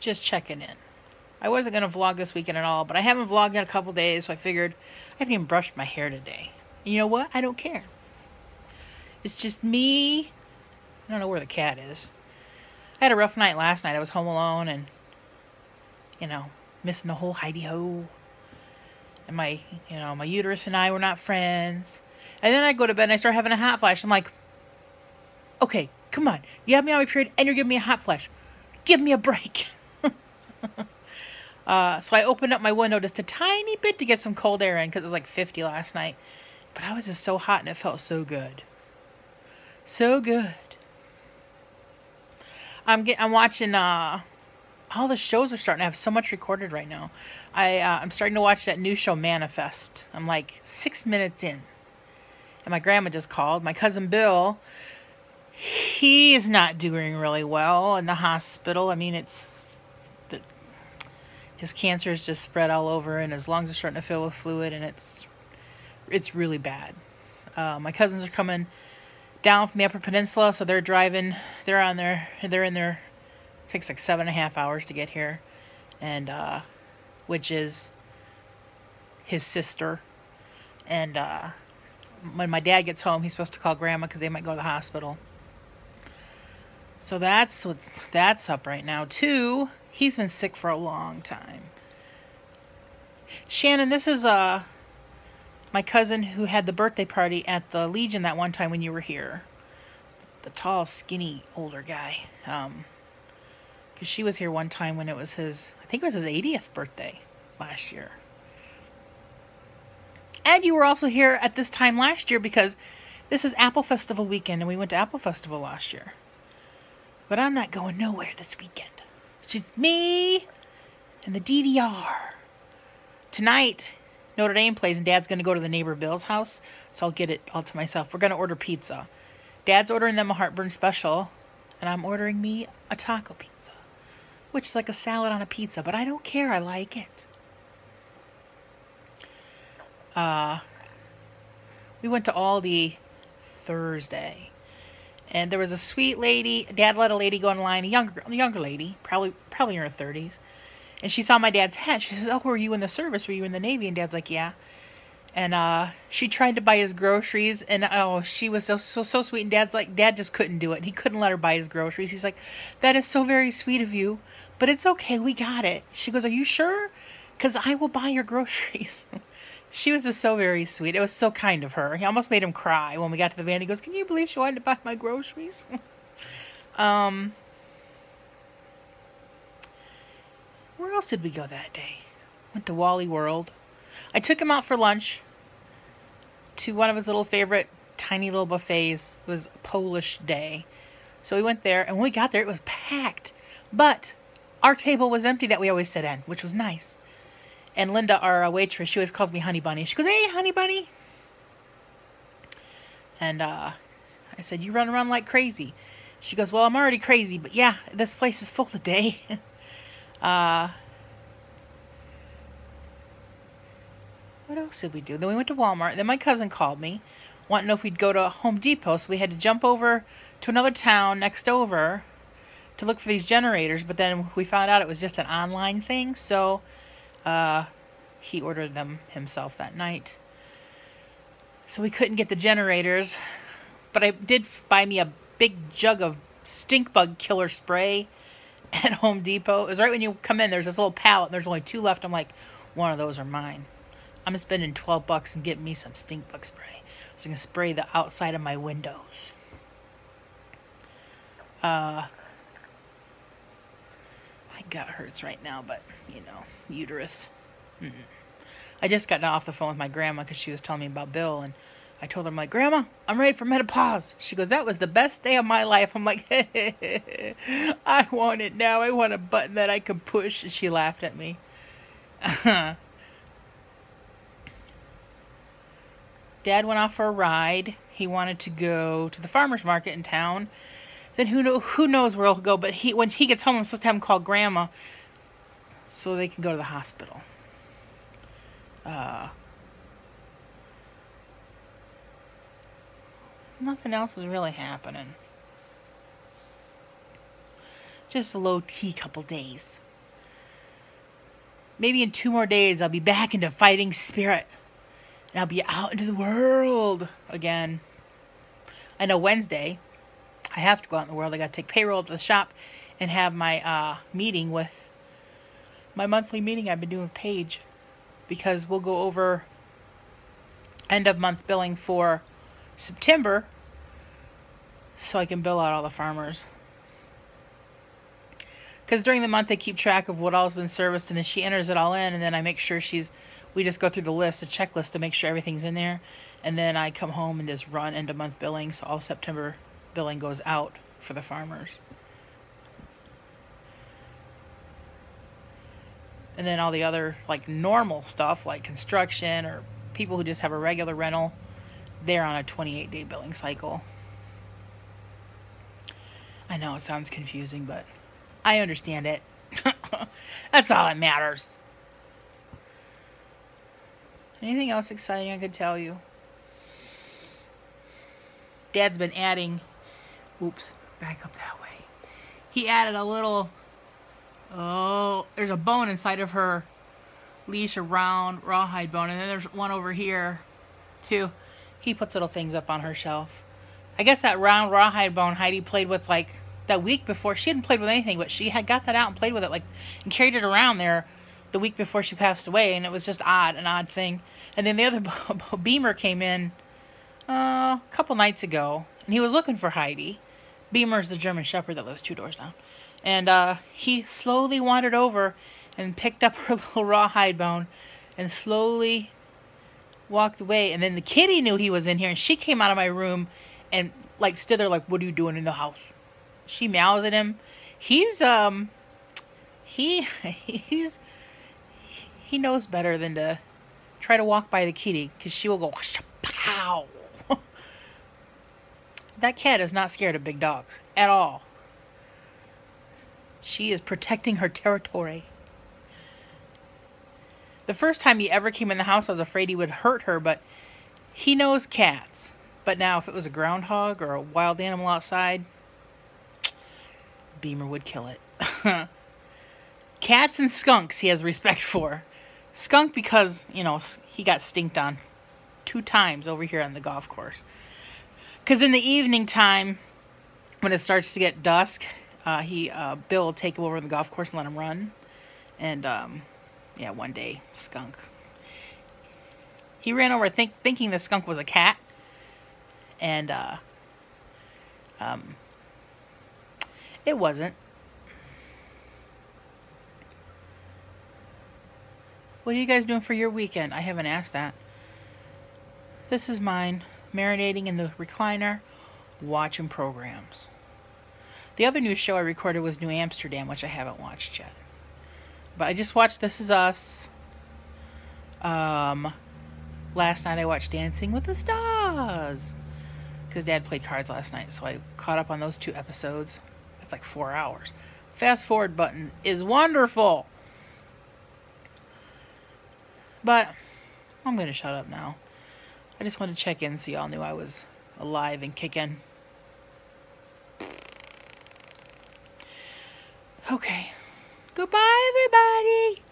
Just checking in. I wasn't going to vlog this weekend at all, but I haven't vlogged in a couple days, so I figured I haven't even brushed my hair today. And you know what? I don't care. It's just me. I don't know where the cat is. I had a rough night last night. I was home alone and, missing the whole hidey-ho. And my uterus and I were not friends. And then I go to bed and I start having a hot flash. I'm like, okay, come on. You have me on my period and you're giving me a hot flash. Give me a break. So I opened up my window just a tiny bit to get some cold air in because it was like 50 last night. But I was just so hot and it felt so good. So good. I'm watching all the shows are starting to have so much recorded right now. I'm starting to watch that new show Manifest. I'm like 6 minutes in. And my grandma just called. My cousin Bill, he is not doing really well in the hospital. I mean, his cancer is just spread all over and his lungs are starting to fill with fluid and it's really bad. My cousins are coming down from the Upper Peninsula, so they're driving. They're in there. It takes like 7.5 hours to get here, and which is his sister. And when my dad gets home, he's supposed to call Grandma because they might go to the hospital. So that's up right now too. He's been sick for a long time. Shannon, this is my cousin who had the birthday party at the Legion that one time when you were here. The tall, skinny, older guy. Because she was here one time when it was his 80th birthday last year. And you were also here at this time last year because this is Apple Festival weekend and we went to Apple Festival last year. But I'm not going nowhere this weekend. It's just me and the DVR. Tonight, Notre Dame plays and Dad's going to go to the neighbor Bill's house, so I'll get it all to myself. We're going to order pizza. Dad's ordering them a heartburn special, and I'm ordering me a taco pizza, which is like a salad on a pizza, but I don't care. I like it. We went to Aldi Thursday, and there was a sweet lady. Dad let a lady go in line, a younger lady, probably in her 30s. And she saw my dad's hat. She says, "Oh, were you in the service? Were you in the Navy?" And Dad's like, "Yeah." And she tried to buy his groceries, and she was so sweet. And Dad just couldn't do it. He couldn't let her buy his groceries. He's like, "That is so very sweet of you, but it's okay. We got it." She goes, "Are you sure? Because I will buy your groceries." She was just so very sweet. It was so kind of her. He almost made him cry when we got to the van. He goes, "Can you believe she wanted to buy my groceries?" Where else did we go that day? Went to Wally World. I took him out for lunch to one of his little favorite tiny little buffets. It was Polish Day. So we went there, and when we got there, it was packed. But our table was empty that we always sit in, which was nice. And Linda, our waitress, she always calls me Honey Bunny. She goes, "Hey, Honey Bunny." And I said, "You run around like crazy." She goes, "Well, I'm already crazy, but yeah, this place is full today." What else did we do? Then we went to Walmart. Then my cousin called me, wanting to know if we'd go to Home Depot. So we had to jump over to another town next over to look for these generators. But then we found out it was just an online thing. So he ordered them himself that night. So we couldn't get the generators. But I did buy me a big jug of stink bug killer spray at Home Depot. It was right when you come in. There's this little pallet. And there's only 2 left. I'm like, one of those are mine. I'm spending $12 and getting me some stink bug spray. So I can spray the outside of my windows. My gut hurts right now, but, uterus. I just got off the phone with my grandma because she was telling me about Bill, and I told her, I'm like, "Grandma, I'm ready for menopause." She goes, "That was the best day of my life." I'm like, "I want it now. I want a button that I can push." And she laughed at me. Dad went off for a ride. He wanted to go to the farmer's market in town. Then who knows where he'll go. But when he gets home, I'm supposed to have him call Grandma so they can go to the hospital. Nothing else is really happening. Just a low-key couple days. maybe in 2 more days, I'll be back into fighting spirit. And I'll be out into the world again. I know Wednesday, I have to go out in the world. I got to take payroll to the shop and have my meeting with my monthly meeting I've been doing with Paige, because we'll go over end of month billing for September so I can bill out all the farmers. Because during the month they keep track of what all's been serviced, and then she enters it all in, and then I make sure we just go through the list, a checklist, to make sure everything's in there. And then I come home and just run end of month billing, so all September billing goes out for the farmers. And then all the other like normal stuff like construction or people who just have a regular rental, they're on a 28-day billing cycle. I know it sounds confusing, but I understand it. That's all that matters. Anything else exciting I could tell you? Dad's been adding... Oops, back up that way. He added a little... Oh, there's a bone inside of her leash, a round rawhide bone. And then there's one over here, too. He puts little things up on her shelf. I guess that round rawhide bone Heidi played with like that week before. She hadn't played with anything, but she had got that out and played with it like and carried it around there the week before she passed away. And it was just an odd thing. And then the other Beamer came in a couple nights ago. And he was looking for Heidi. Beamer's the German Shepherd that lives 2 doors down. And he slowly wandered over and picked up her little rawhide bone and slowly walked away. And then the kitty knew he was in here, and she came out of my room and like stood there like, "What are you doing in the house?" She meows at him. He knows better than to try to walk by the kitty, because she will go pow. That cat is not scared of big dogs at all. She is protecting her territory. The first time he ever came in the house, I was afraid he would hurt her, but he knows cats. But now if it was a groundhog or a wild animal outside, Beamer would kill it. Cats and skunks he has respect for. Skunk because, he got stinked on 2 times over here on the golf course. Because in the evening time, when it starts to get dusk, Bill will take him over to the golf course and let him run. And, one day, skunk. He ran over thinking the skunk was a cat. And, it wasn't. What are you guys doing for your weekend? I haven't asked that. This is mine. Marinating in the recliner, watching programs. The other new show I recorded was New Amsterdam, which I haven't watched yet. But I just watched This Is Us. Last night I watched Dancing with the Stars, because Dad played cards last night, so I caught up on those 2 episodes. That's like 4 hours. Fast forward button is wonderful. But I'm going to shut up now. I just wanted to check in so y'all knew I was alive and kicking. Okay. Goodbye, everybody.